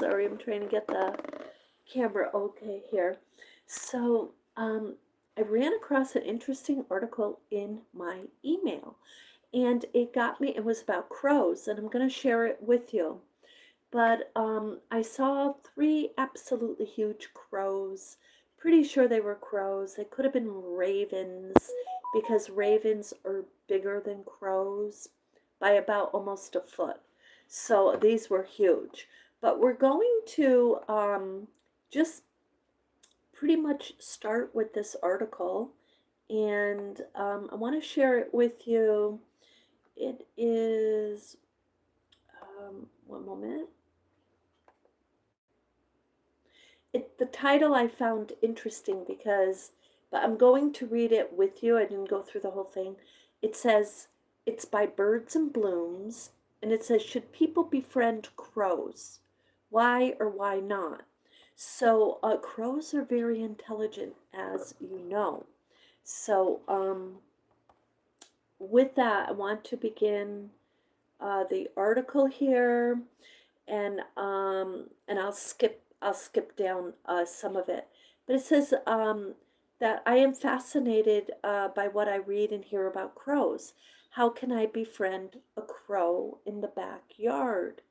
Sorry, I'm trying to get the camera okay here. So, I ran across an interesting article in my email, and it got me, it was about crows, and I'm going to share it with you. But I saw three absolutely huge crows. Pretty sure they were crows. They could have been ravens because ravens are bigger than crows by about almost a foot. So these were huge. But we're going to just pretty much start with this article. And I want to share it with you. It is, one moment. The title I found interesting because, but I'm going to read it with you. I didn't go through the whole thing. It says, it's by Birds and Blooms, and it says, should people befriend crows? Why or why not? So, crows are very intelligent, as you know. So, with that, I want to begin the article here, and I'll skip down some of it. But it says that I am fascinated by what I read and hear about crows. How can I befriend a crow in the backyard?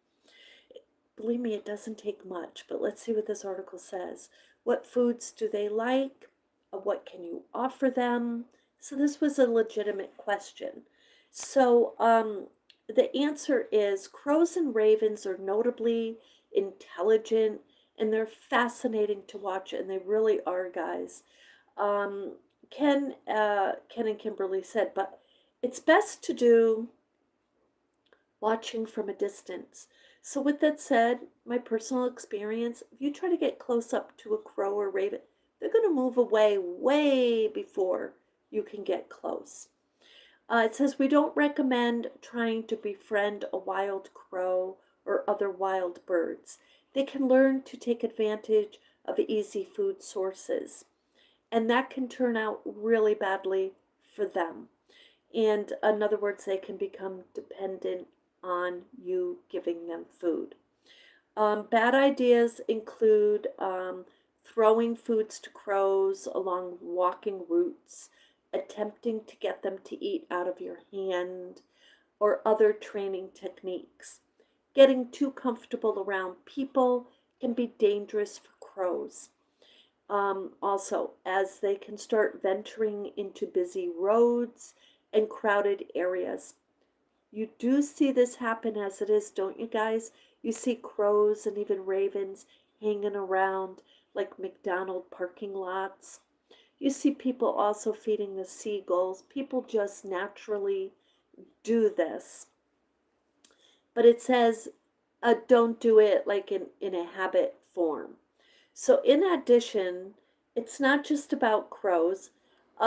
Believe me, it doesn't take much, but let's see what this article says. What foods do they like? What can you offer them? So this was a legitimate question. So the answer is crows and ravens are notably intelligent, and they're fascinating to watch, and they really are, guys. Um, Ken and Kimberly said, but it's best to do watching from a distance. So, with that said, my personal experience, if you try to get close up to a crow or raven, they're going to move away way before you can get close. It says we don't recommend trying to befriend a wild crow or other wild birds. They can learn to take advantage of easy food sources, and that can turn out really badly for them. And in other words, they can become dependent on you giving them food. Bad ideas include throwing foods to crows along walking routes, attempting to get them to eat out of your hand, or other training techniques. Getting too comfortable around people can be dangerous for crows. Also, as they can start venturing into busy roads and crowded areas. You do see this happen as it is, don't you guys? You see crows and even ravens hanging around like McDonald parking lots. You see people also feeding the seagulls. People just naturally do this. But it says don't do it like in a habit form. So, in addition, it's not just about crows.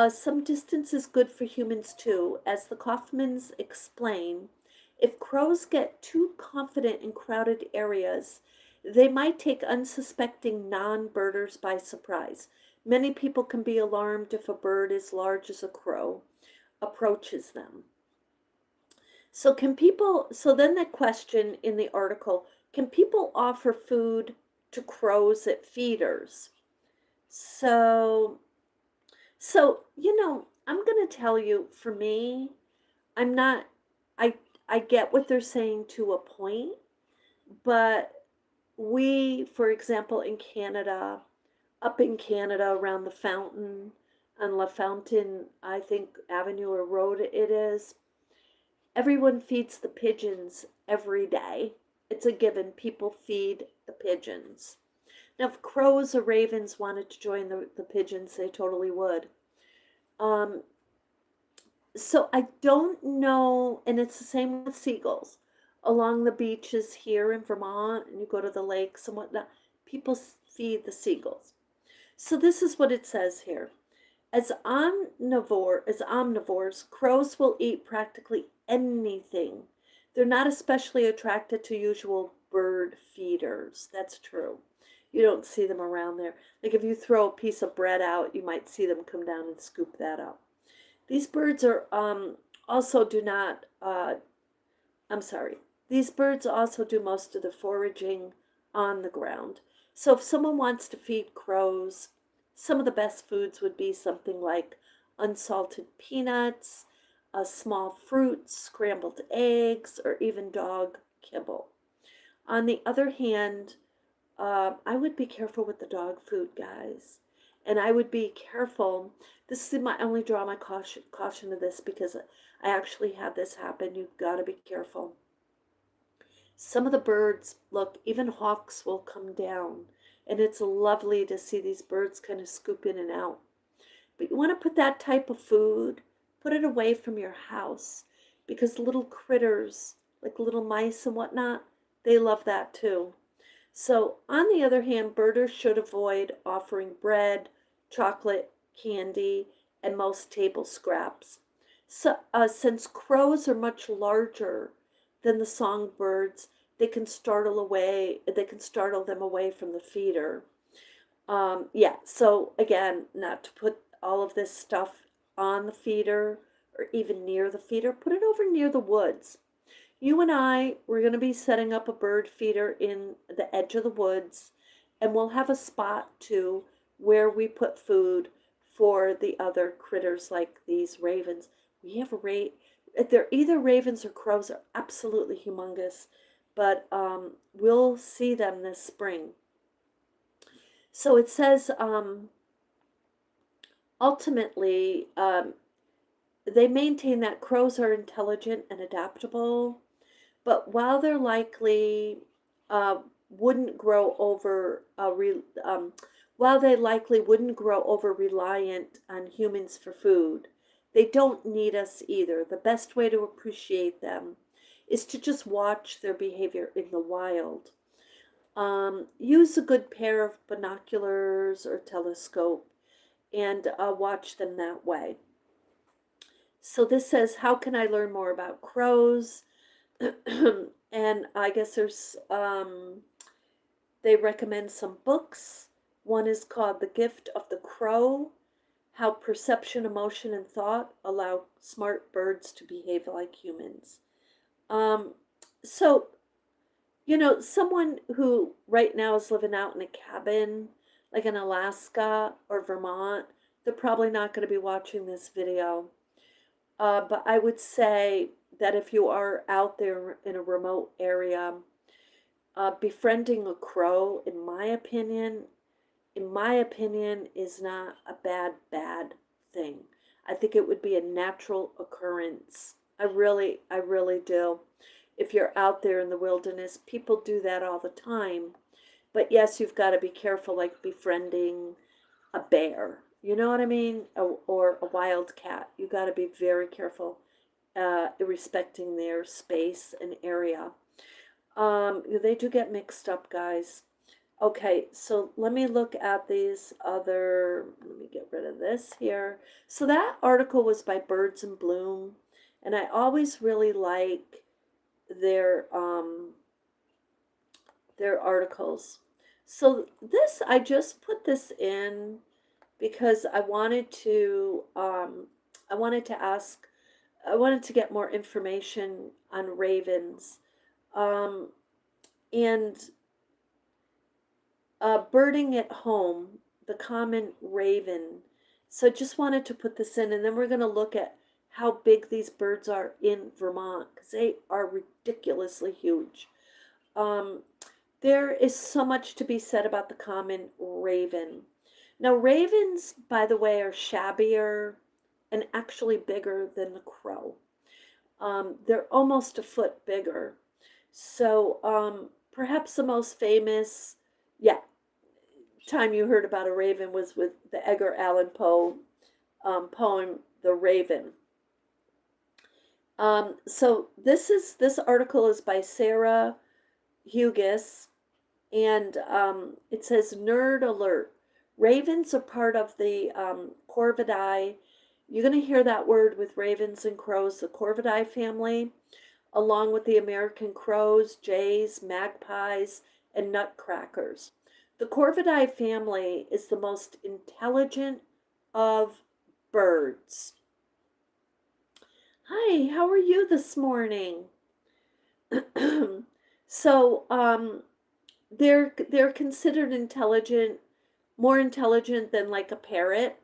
Some distance is good for humans too. As the Kaufmans explain, if crows get too confident in crowded areas, they might take unsuspecting non birders by surprise. Many people can be alarmed if a bird as large as a crow approaches them. So then the question in the article, can people offer food to crows at feeders? So, I'm going to tell you, for me, I'm not, I, I get what they're saying to a point, but we, for example, in Canada, up in Canada around the fountain, on La Fountain, I think Avenue or Road it is, everyone feeds the pigeons every day. It's a given. People feed the pigeons. Now, if crows or ravens wanted to join the pigeons, they totally would. Um, so I don't know, and it's the same with seagulls. Along the beaches here in Vermont, and you go to the lakes and whatnot, people feed the seagulls. So this is what it says here. As omnivores, crows will eat practically anything. They're not especially attracted to usual bird feeders. That's true. You don't see them around there. Like if you throw a piece of bread out, you might see them come down and scoop that up. These birds are also do not. I'm sorry. These birds also do most of the foraging on the ground. So if someone wants to feed crows, some of the best foods would be something like unsalted peanuts, small fruits, scrambled eggs, or even dog kibble. On the other hand, I would be careful with the dog food, guys. And I would be careful. This is my only draw my caution to this because I actually had this happen. You've got to be careful. Some of the birds, look, even hawks will come down. And it's lovely to see these birds kind of scoop in and out. But you want to put that type of food, put it away from your house because little critters, like little mice and whatnot, they love that too. So, on the other hand, birders should avoid offering bread, chocolate, candy, and most table scraps. So, since crows are much larger than the songbirds, they can startle them away from the feeder. Yeah, so again, not to put all of this stuff on the feeder or even near the feeder, put it over near the woods. You and I, we're going to be setting up a bird feeder in the edge of the woods, and we'll have a spot too where we put food for the other critters like these ravens. We have a they're either ravens or crows are absolutely humongous, but we'll see them this spring. So it says ultimately, they maintain that crows are intelligent and adaptable, but while they're likely uh, wouldn't grow over while they likely wouldn't grow over reliant on humans for food, they don't need us either. The best way to appreciate them is to just watch their behavior in the wild. Use a good pair of binoculars or telescope and watch them that way. So this says, how can I learn more about crows? And I guess they recommend some books. One is called The Gift of the Crow: How Perception, Emotion, and Thought Allow Smart Birds to Behave Like Humans. Um, so, someone who right now is living out in a cabin, like in Alaska or Vermont, they're probably not going to be watching this video. But I would say that if you are out there in a remote area, befriending a crow, in my opinion, is not a bad thing. I think it would be a natural occurrence. I really do. If you're out there in the wilderness, people do that all the time. But yes, you've got to be careful, like befriending a bear. You know what I mean? Or a wild cat. You got to be very careful, respecting their space and area. They do get mixed up, guys. Okay, so let me look at these other, let me get rid of this here. So that article was by Birds in Bloom, and I always really like their their articles. So this, I just put this in because I wanted to ask, I wanted to get more information on ravens. Um, and birding at home, the common raven. So just wanted to put this in, and then we're going to look at how big these birds are in Vermont because they are ridiculously huge. Um, there is so much to be said about the common raven. Now, ravens, by the way, are shabbier and actually bigger than the crow. They're almost a foot bigger. So perhaps the most famous, yeah, time you heard about a raven was with the Edgar Allan Poe poem, The Raven. So this article is by Sarah Hughes, and it says, Nerd Alert. Ravens are part of the Corvidae. You're going to hear that word with ravens and crows, the Corvidae family, along with the American crows, jays, magpies, and nutcrackers. The Corvidae family is the most intelligent of birds. Hi, how are you this morning? So, they're considered intelligent, more intelligent than like a parrot.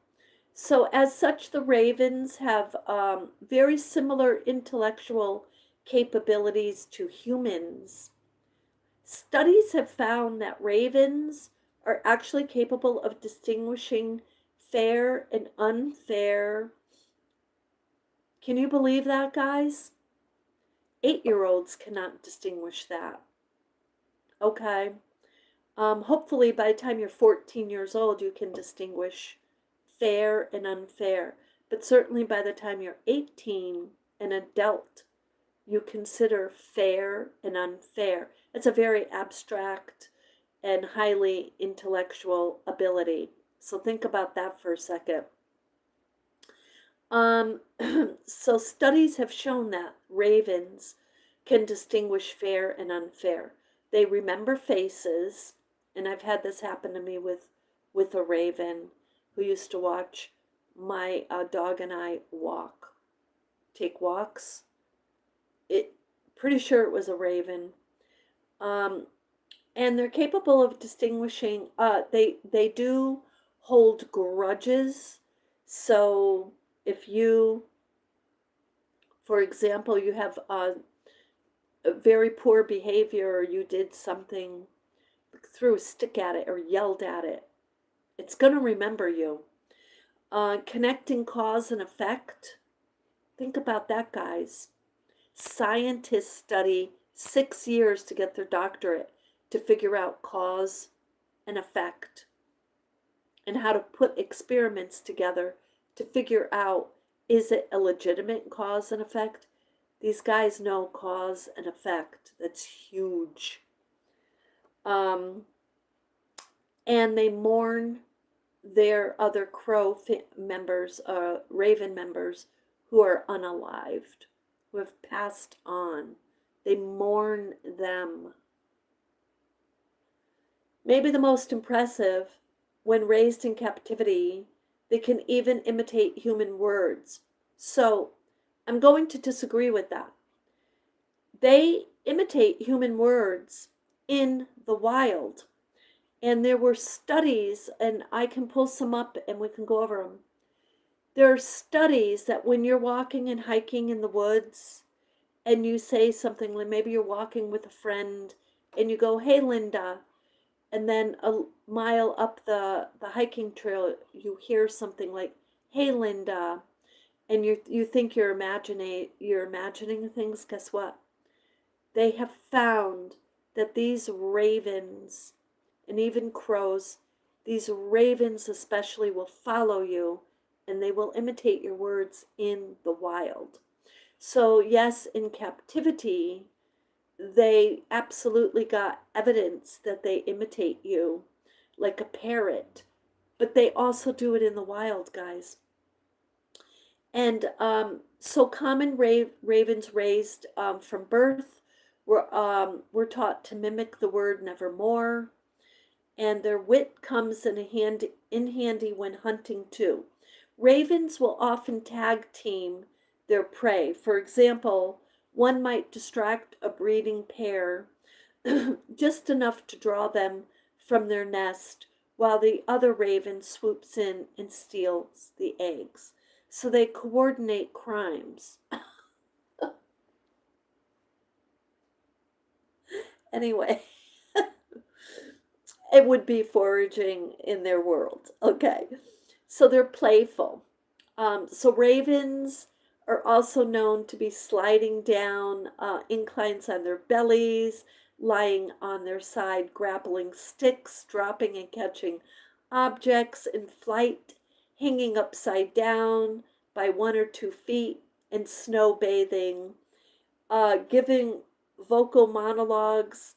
So as such, the ravens have very similar intellectual capabilities to humans. Studies have found that ravens are actually capable of distinguishing fair and unfair. Can you believe that, guys? 8-year-olds cannot distinguish that. Okay. Hopefully, by the time you're 14 years old, you can distinguish fair and unfair. But certainly by the time you're 18, an adult, you consider fair and unfair. It's a very abstract and highly intellectual ability. So think about that for a second. Um, so studies have shown that ravens can distinguish fair and unfair. They remember faces, and I've had this happen to me with a raven who used to watch my dog and I take walks. It pretty sure it was a raven. Um, and they're capable of distinguishing. They do hold grudges. So if you, for example, you have a very poor behavior, or you did something, threw a stick at it or yelled at it, it's going to remember you. Connecting cause and effect. Think about that, guys. Scientists study 6 years to get their doctorate to figure out cause and effect, and how to put experiments together to figure out, is it a legitimate cause and effect? These guys know cause and effect. That's huge. And they mourn their other members, raven members, who are unalived, who have passed on. They mourn them. Maybe the most impressive, when raised in captivity, they can even imitate human words. So I'm going to disagree with that. They imitate human words in the wild. And there were studies, and I can pull some up and we can go over them. There are studies that when you're walking and hiking in the woods and you say something, like maybe you're walking with a friend and you go, "Hey, Linda," and then a mile up the hiking trail, you hear something like, "Hey, Linda," and you think you're imagining things. Guess what? They have found that these ravens, and even crows, these ravens especially, will follow you, and they will imitate your words in the wild. So yes, in captivity, they absolutely got evidence that they imitate you like a parrot, but they also do it in the wild, guys. And so common ravens raised from birth were taught to mimic the word nevermore, and their wit comes in handy when hunting too. Ravens will often tag team their prey. For example, one might distract a breeding pair just enough to draw them from their nest, while the other raven swoops in and steals the eggs. So they coordinate crimes. Anyway, it would be foraging in their world. Okay, so they're playful. So ravens are also known to be sliding down inclines on their bellies, lying on their side, grappling sticks, dropping and catching objects in flight, hanging upside down by 1 or 2 feet, and snow bathing, giving vocal monologues,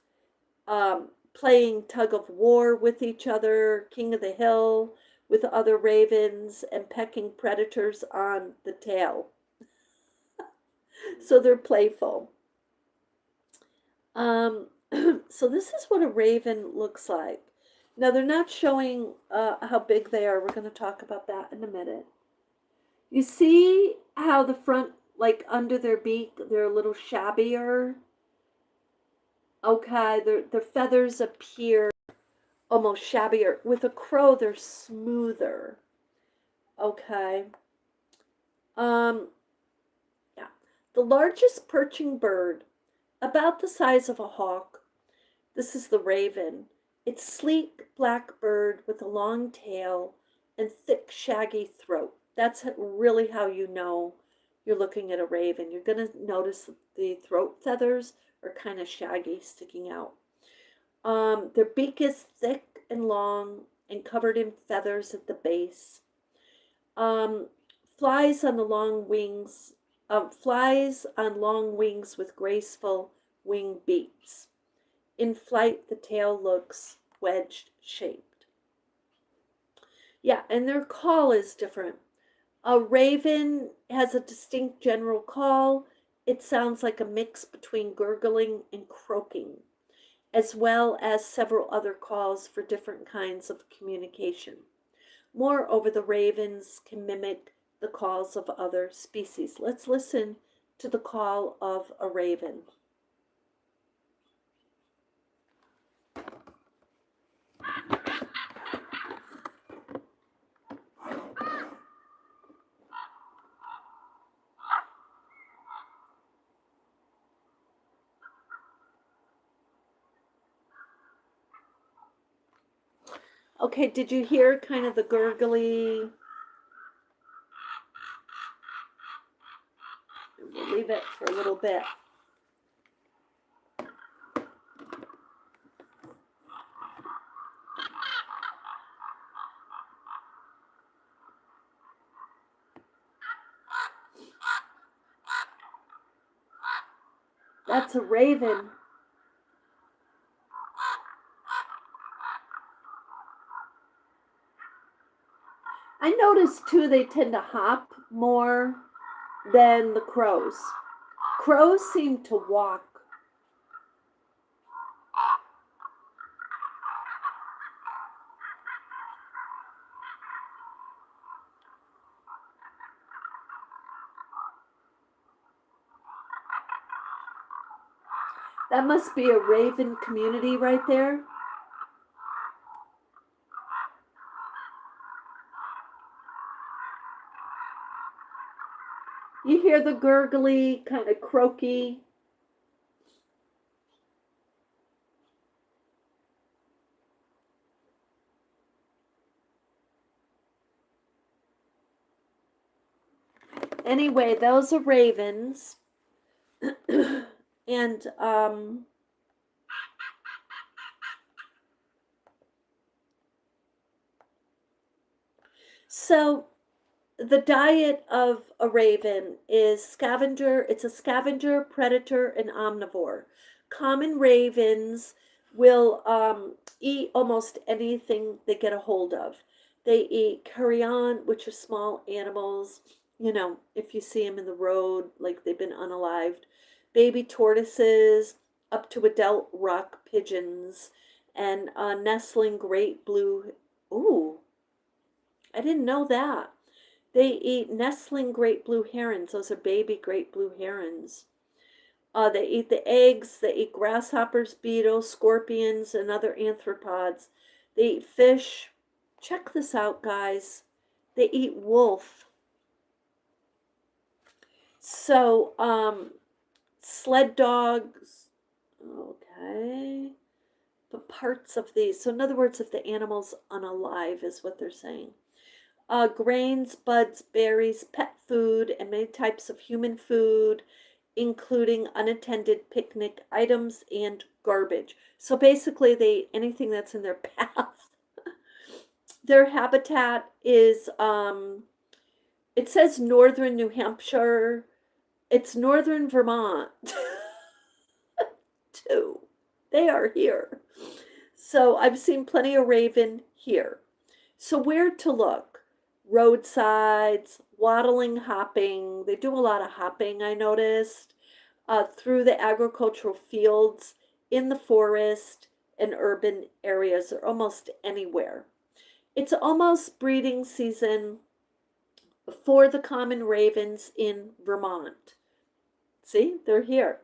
playing tug of war with each other, king of the hill with other ravens, and pecking predators on the tail. So they're playful. So this is what a raven looks like. Now they're not showing how big they are. We're going to talk about that in a minute. You see how the front, like under their beak, they're a little shabbier? Okay, their feathers appear almost shabbier. With a crow, they're smoother. Okay. Um, yeah. The largest perching bird, about the size of a hawk. This is the raven. It's sleek black bird with a long tail and thick shaggy throat. That's really how you know you're looking at a raven. You're going to notice the throat feathers are kind of shaggy sticking out. Their beak is thick and long and covered in feathers at the base. Um, flies on the long wings, flies on long wings with graceful wing beats. In flight, the tail looks wedged shaped. Yeah, and their call is different. A raven has a distinct general call. It sounds like a mix between gurgling and croaking, as well as several other calls for different kinds of communication. Moreover, the ravens can mimic the calls of other species. Let's listen to the call of a raven. Okay, did you hear kind of the gurgly? We'll leave it for a little bit. That's a raven. I noticed too they tend to hop more than the crows. Crows seem to walk. That must be a raven community right there. You hear the gurgly, kind of croaky. Anyway, those are ravens. And so the diet of a raven is scavenger. It's a scavenger, predator, and omnivore. Common ravens will eat almost anything they get a hold of. They eat carrion, which are small animals. You know, if you see them in the road, like they've been unalived, baby tortoises, up to adult rock pigeons, and nestling great blue. Ooh, I didn't know that. They eat nestling great blue herons. Those are baby great blue herons. They eat the eggs. They eat grasshoppers, beetles, scorpions, and other arthropods. They eat fish. Check this out, guys. They eat wolf. So, sled dogs. Okay. But parts of these. So, in other words, if the animal's unalive, is what they're saying. Grains, buds, berries, pet food, and many types of human food, including unattended picnic items and garbage. So basically, they eat anything that's in their path. Their habitat is, it says northern New Hampshire. It's northern Vermont, too. They are here. So I've seen plenty of raven here. So where to look? Roadsides, waddling, hopping. They do a lot of hopping, I noticed, through the agricultural fields, in the forest, and urban areas, or almost anywhere. It's almost breeding season for the common ravens in Vermont. See, they're here.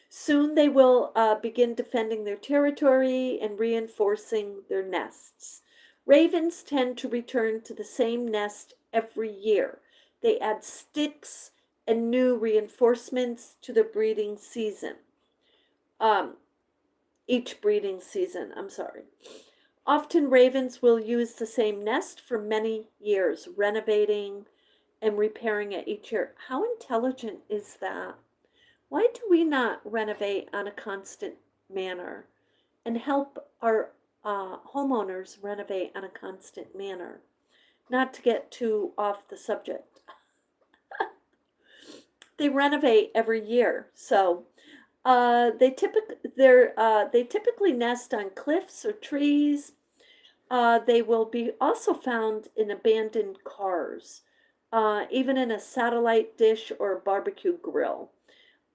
Soon they will begin defending their territory and reinforcing their nests. Ravens tend to return to the same nest every year. They add sticks and new reinforcements to the breeding season. Um, each breeding season, I'm sorry. Often ravens will use the same nest for many years, renovating and repairing it each year. How intelligent is that? Why do we not renovate on a constant manner and help our homeowners renovate on a constant manner? Not to get too off the subject, they renovate every year. So they typically nest on cliffs or trees. They will be also found in abandoned cars, even in a satellite dish or a barbecue grill.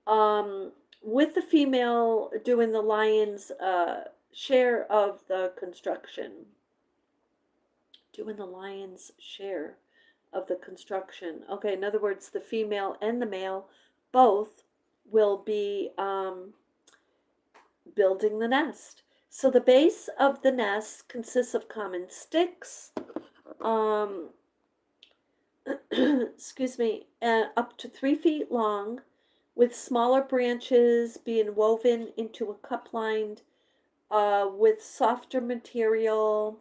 Um, with the female doing the lion's share of the construction, doing the lion's share of the construction. Okay, in other words, the female and the male both will be building the nest. So the base of the nest consists of common sticks, um, excuse me, up to 3 feet long, with smaller branches being woven into a cup lined with softer material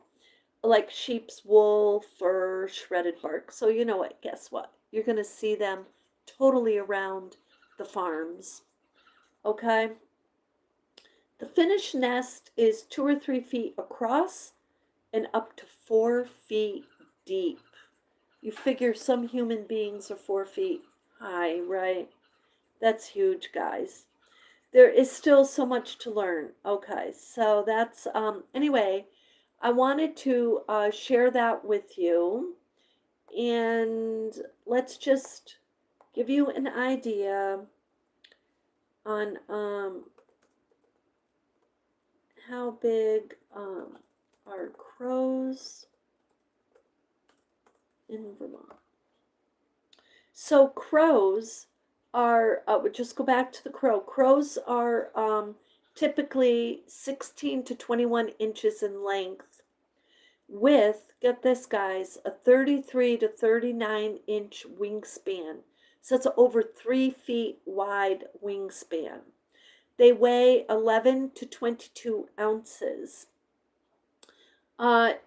like sheep's wool, fur, shredded bark. So you know what? Guess what? You're going to see them totally around the farms. Okay? The finished nest is 2 or 3 feet across and up to 4 feet deep. You figure some human beings are 4 feet high, right? That's huge, guys. There is still so much to learn. Okay, so that's, anyway, I wanted to share that with you. And let's just give you an idea on how big are crows in Vermont. So crows are, we'll just go back to the crow. Crows are typically 16 to 21 inches in length with, get this guys, a 33 to 39-inch wingspan. So it's over 3 feet wide wingspan. They weigh 11 to 22 ounces. To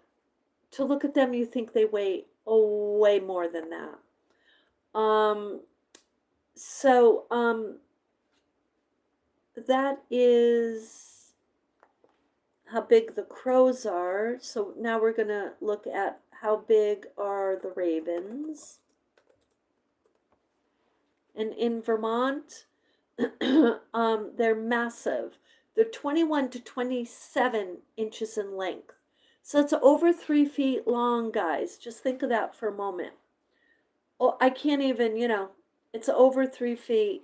look at them, you think they weigh way more than that. So that is how big the crows are. So now we're going to look at how big are the ravens. And in Vermont, they're massive. They're 21 to 27 inches in length. So it's over 3 feet long, guys. Just think of that for a moment. Oh, I can't even, it's over 3 feet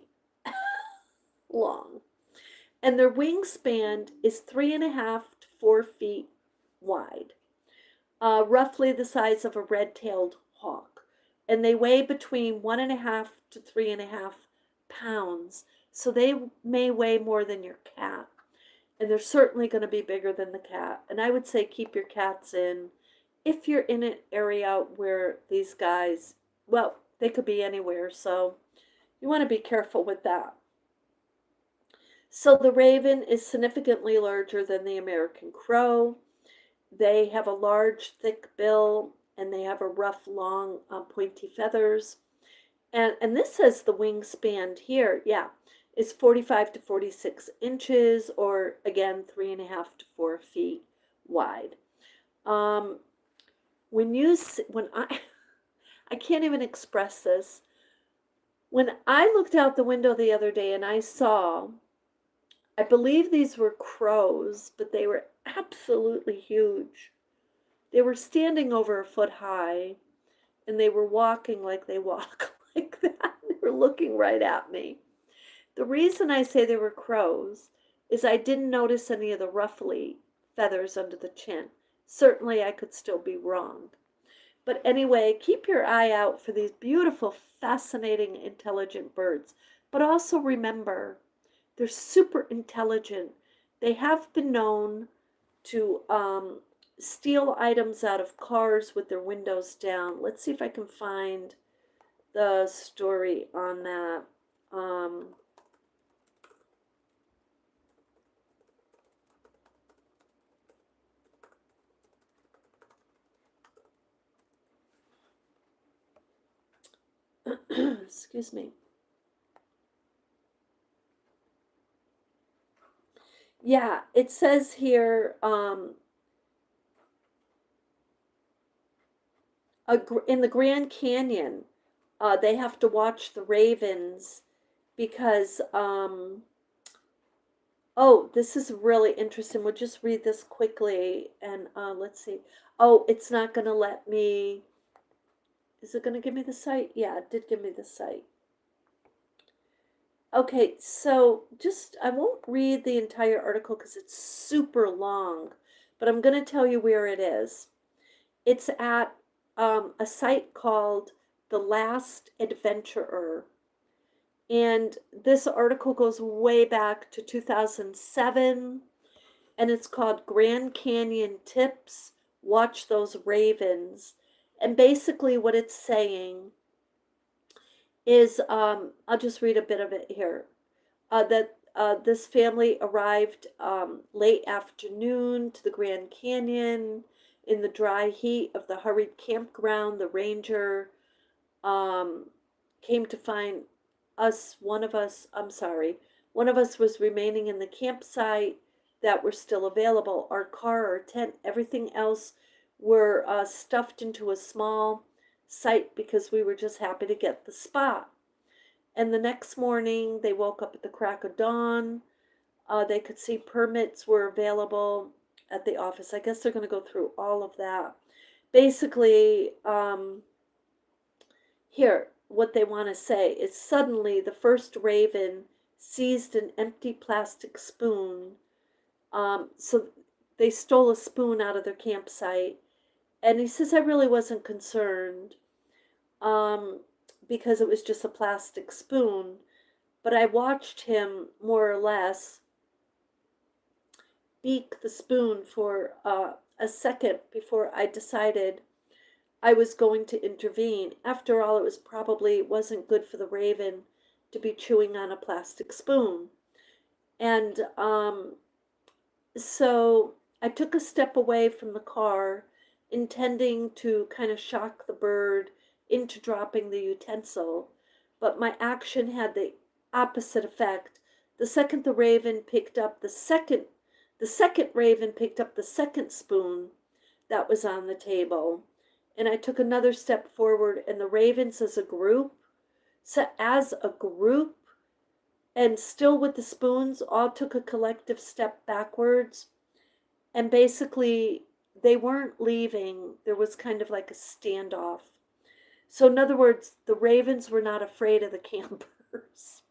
long. And their wingspan is 3.5 to 4 feet wide, roughly the size of a red-tailed hawk. And they weigh between 1.5 to 3.5 pounds. So they may weigh more than your cat. And they're certainly going to be bigger than the cat. And I would say keep your cats in if you're in an area where these guys, well, they could be anywhere. So you want to be careful with that. So the raven is significantly larger than the American crow. They have a large, thick bill, and they have a rough, long, pointy feathers. And this says the wingspan here, yeah, is 45 to 46 inches, or again, 3.5 to 4 feet wide. When I can't even express this. When I looked out the window the other day and I saw, I believe these were crows, but they were absolutely huge. They were standing over a foot high, and they were walking like they walk like that. They were looking right at me. The reason I say they were crows is I didn't notice any of the ruffly feathers under the chin. Certainly I could still be wrong. But anyway, keep your eye out for these beautiful, fascinating, intelligent birds. But also remember, They're super intelligent. They have been known to steal items out of cars with their windows down. Let's see if I can find the story on that. Um, excuse me. Yeah, it says here in the Grand Canyon, they have to watch the ravens because, oh, this is really interesting. We'll just read this quickly and let's see. Oh, it's not going to let me. Is it going to give me the site? Yeah, it did give me the site. Okay, so just, I won't read the entire article because it's super long, but I'm going to tell you where it is. It's at a site called The Last Adventurer. And this article goes way back to 2007, and it's called Grand Canyon Tips. Watch those ravens. And basically, what it's saying is I'll just read a bit of it here. That this family arrived late afternoon to the Grand Canyon in the dry heat of the hurried campground. The ranger um, came to find one of us was remaining in the campsite that were still available. Our car, our tent, everything else were stuffed into a small site because we were just happy to get the spot. And the next morning, they woke up at the crack of dawn. They could see permits were available at the office. I guess they're going to go through all of that. Basically, here, what they want to say is suddenly the first raven seized an empty plastic spoon. So they stole a spoon out of their campsite. And he says, I really wasn't concerned um, because it was just a plastic spoon. But I watched him more or less beak the spoon for a second before I decided I was going to intervene. After all, it was probably wasn't good for the raven to be chewing on a plastic spoon. And so I took a step away from the car, intending to kind of shock the bird into dropping the utensil. But my action had the opposite effect. The second the raven picked up the second raven picked up the second spoon that was on the table. And I took another step forward, and the ravens as a group, and still with the spoons, all took a collective step backwards. And basically, they weren't leaving. There was kind of like a standoff. So, in other words, the ravens were not afraid of the campers.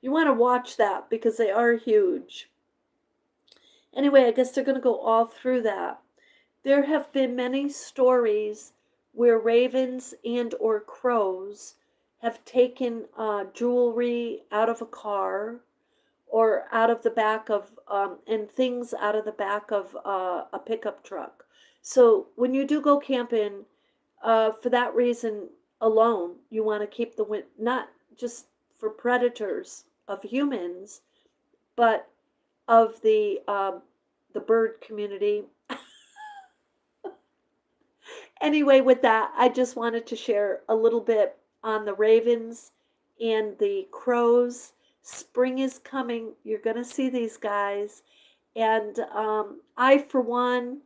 You want to watch that because they are huge. Anyway, I guess they're going to go all through that. There have been many stories where ravens and or crows have taken jewelry out of a car or out of the back of and things out of the back of a pickup truck. So when you do go camping, for that reason alone, you want to keep not just for predators of humans, but of the bird community. Anyway, with that, I just wanted to share a little bit on the ravens and the crows. Spring is coming. You're going to see these guys. And I, for one,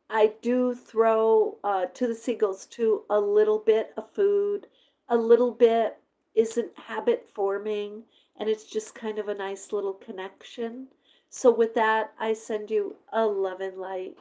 I do throw to the seagulls too a little bit of food. A little bit isn't habit forming, and it's just kind of a nice little connection. So with that, I send you a love and light.